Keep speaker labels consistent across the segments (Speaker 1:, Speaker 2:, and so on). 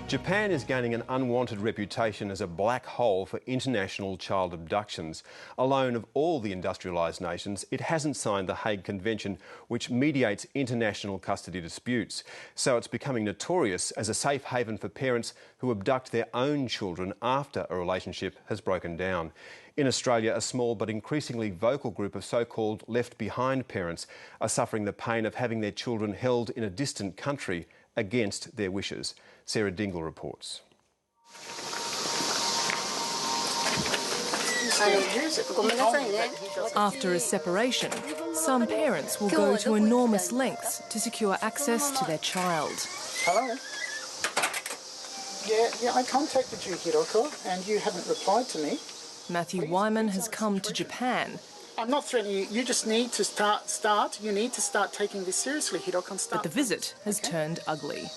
Speaker 1: Japan is gaining an unwanted reputation as a black hole for international child abductions. Alone of all the industrialised nations, it hasn't signed the Hague Convention, which mediates international custody disputes. So it's becoming notorious as a safe haven for parents who abduct their own children after a relationship has broken down. In Australia, a small but increasingly vocal group of so-called left-behind parents are suffering the pain of having their children held in a distant country against their wishes. Sarah Dingle reports.
Speaker 2: After a separation, some parents will go to enormous lengths to secure access to their child.
Speaker 3: Hello? Yeah, I contacted you, Hiroko, and you haven't replied to me.
Speaker 2: Matthew Wyman has come to Japan.
Speaker 3: I'm not threatening you. You just need to start. You need to start taking this seriously, Hiroko.
Speaker 2: But the visit has turned ugly.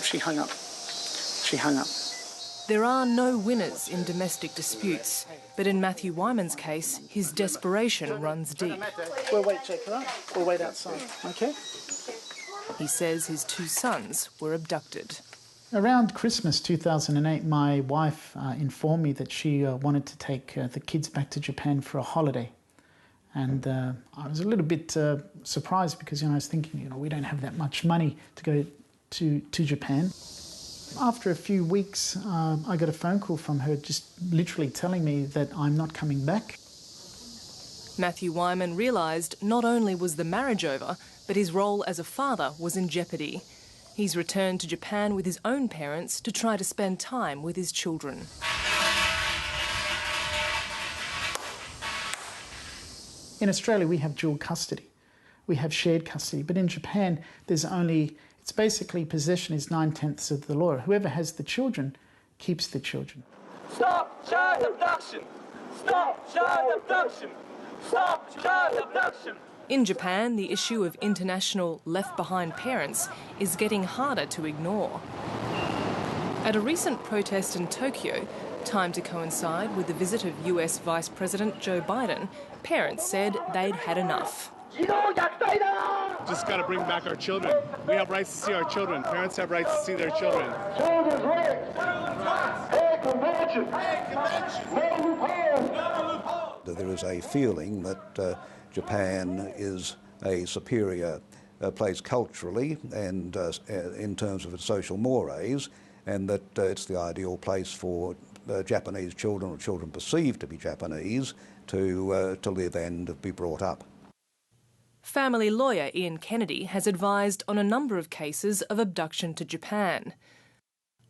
Speaker 3: She hung up. She hung up.
Speaker 2: There are no winners in domestic disputes, but in Matthew Wyman's case, his desperation runs deep.
Speaker 3: We'll wait, Jake, right? We'll wait outside, OK?
Speaker 2: He says his two sons were abducted.
Speaker 4: Around Christmas 2008, my wife informed me that she wanted to take the kids back to Japan for a holiday. And I was a little bit surprised because, I was thinking, we don't have that much money to go to Japan. After a few weeks, I got a phone call from her just literally telling me that I'm not coming back.
Speaker 2: Matthew Wyman realised not only was the marriage over, but his role as a father was in jeopardy. He's returned to Japan with his own parents to try to spend time with his children.
Speaker 4: In Australia, we have dual custody. We have shared custody. But in Japan, it's basically possession is 9/10 of the law. Whoever has the children keeps the children.
Speaker 5: Stop child abduction! Stop child abduction! Stop child abduction!
Speaker 2: In Japan, the issue of international left-behind parents is getting harder to ignore. At a recent protest in Tokyo, timed to coincide with the visit of US Vice President Joe Biden, parents said they'd had enough.
Speaker 6: Just got to bring back our children. We have rights to see our children. Parents have rights to see their children.
Speaker 5: Children's rights! Hague Convention! No loophole!
Speaker 7: There is a feeling that Japan is a superior place culturally and in terms of its social mores, and that it's the ideal place for Japanese children, or children perceived to be Japanese, to live and be brought up.
Speaker 2: Family lawyer Ian Kennedy has advised on a number of cases of abduction to Japan.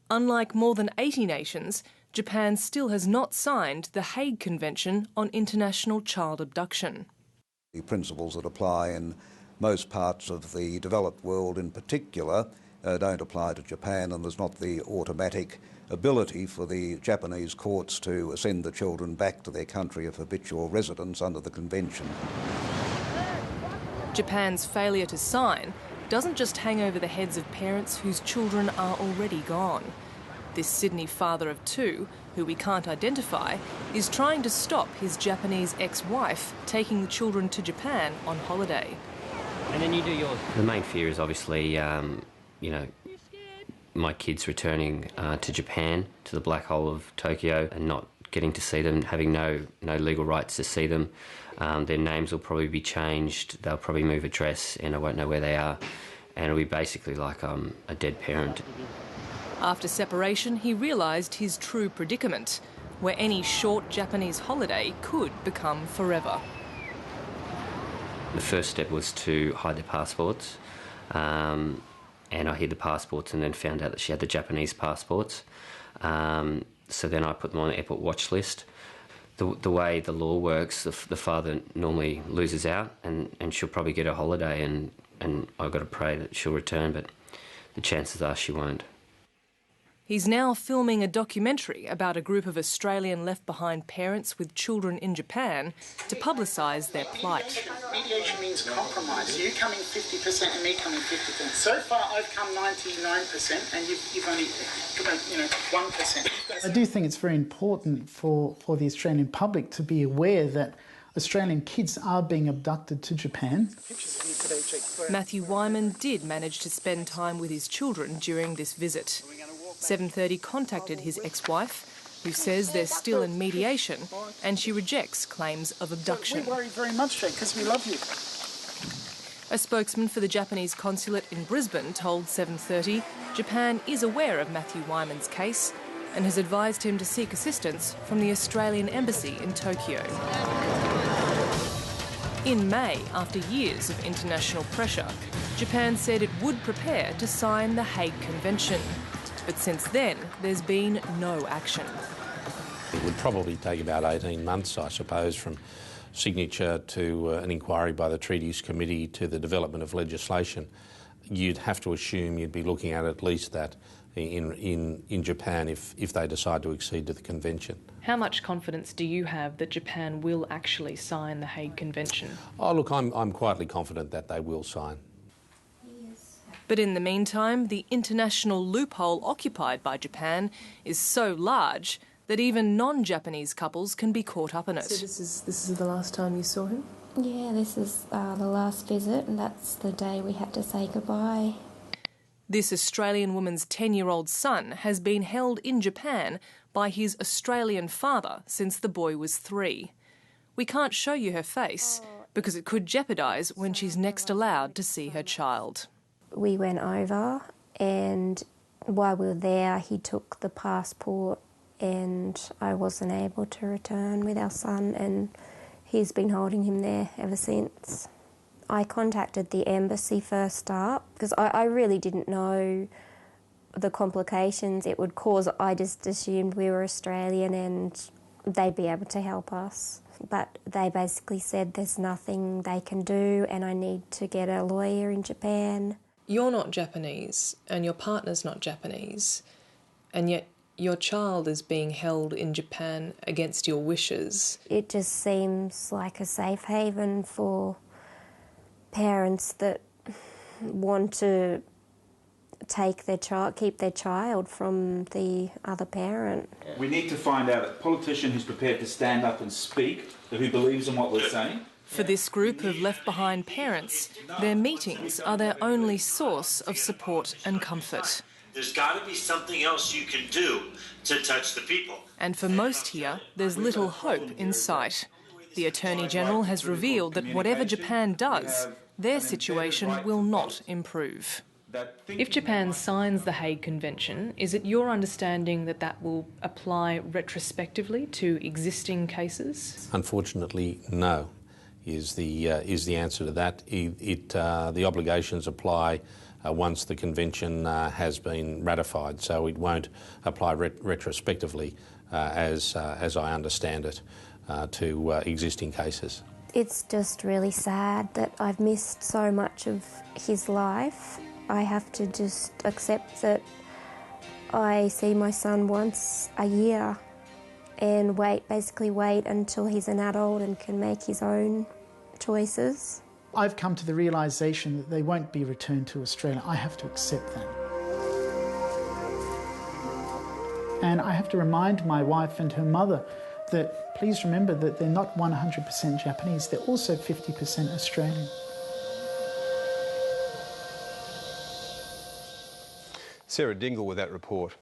Speaker 2: Unlike more than 80 nations, Japan still has not signed the Hague Convention on International Child Abduction.
Speaker 7: The principles that apply in most parts of the developed world in particular don't apply to Japan, and there's not the automatic ability for the Japanese courts to send the children back to their country of habitual residence under the convention.
Speaker 2: Japan's failure to sign doesn't just hang over the heads of parents whose children are already gone. This Sydney father of two, who we can't identify, is trying to stop his Japanese ex-wife taking the children to Japan on holiday.
Speaker 8: And then you do yours. The main fear is obviously, my kids returning to Japan, to the black hole of Tokyo, and not getting to see them, having no legal rights to see them. Their names will probably be changed, they'll probably move address, and I won't know where they are. And it'll be basically like I'm a dead parent.
Speaker 2: After separation, he realised his true predicament, where any short Japanese holiday could become forever.
Speaker 8: The first step was to hide their passports, and I hid the passports and then found out that she had the Japanese passports. So then I put them on the airport watch list. The way the law works, the father normally loses out, and she'll probably get a holiday, and I've got to pray that she'll return, but the chances are she won't.
Speaker 2: He's now filming a documentary about a group of Australian left-behind parents with children in Japan to publicise their plight.
Speaker 3: Mediation means compromise. You coming 50% and me coming 50%. So far I've come 99% and you've only given, 1%.
Speaker 4: I do think it's very important for the Australian public to be aware that Australian kids are being abducted to Japan.
Speaker 2: Matthew Wyman did manage to spend time with his children during this visit. 7:30 contacted his ex-wife, who says they're still in mediation, and she rejects claims of abduction.
Speaker 3: We worry very much, because we love you.
Speaker 2: A spokesman for the Japanese consulate in Brisbane told 7:30 Japan is aware of Matthew Wyman's case and has advised him to seek assistance from the Australian Embassy in Tokyo. In May, after years of international pressure, Japan said it would prepare to sign the Hague Convention. But since then, there's been no action.
Speaker 9: It would probably take about 18 months, I suppose, from signature to an inquiry by the Treaties Committee to the development of legislation. You'd have to assume you'd be looking at least that in Japan if they decide to accede to the convention.
Speaker 2: How much confidence do you have that Japan will actually sign the Hague Convention?
Speaker 9: Oh, look, I'm quietly confident that they will sign.
Speaker 2: But in the meantime, the international loophole occupied by Japan is so large that even non-Japanese couples can be caught up in it. So this is the last time you saw him?
Speaker 10: Yeah, this is the last visit, and that's the day we had to say goodbye.
Speaker 2: This Australian woman's 10-year-old son has been held in Japan by his Australian father since the boy was 3. We can't show you her face because it could jeopardise when she's next allowed to see her child.
Speaker 10: We went over, and while we were there, he took the passport, and I wasn't able to return with our son, and he's been holding him there ever since. I contacted the embassy first up because I really didn't know the complications it would cause. I just assumed we were Australian and they'd be able to help us. But they basically said there's nothing they can do and I need to get a lawyer in Japan.
Speaker 2: You're not Japanese and your partner's not Japanese, and yet your child is being held in Japan against your wishes.
Speaker 10: It just seems like a safe haven for parents that want to take their child, keep their child from the other parent.
Speaker 11: We need to find out a politician who's prepared to stand up and speak, who believes in what we're saying.
Speaker 2: For this group of left-behind parents, their meetings are their only source of support and comfort.
Speaker 12: There's got to be something else you can do to touch the people.
Speaker 2: And for most here, there's little hope in sight. The Attorney-General has revealed that whatever Japan does, their situation will not improve. If Japan signs the Hague Convention, is it your understanding that that will apply retrospectively to existing cases?
Speaker 9: Unfortunately, no, is the answer to that. The obligations apply once the convention has been ratified, so it won't apply retrospectively, as I understand it, to existing cases.
Speaker 10: It's just really sad that I've missed so much of his life. I have to just accept that I see my son once a year and basically wait until he's an adult and can make his own choices.
Speaker 4: I've come to the realisation that they won't be returned to Australia. I have to accept that. And I have to remind my wife and her mother that please remember that they're not 100% Japanese, they're also 50% Australian.
Speaker 1: Sarah Dingle with that report.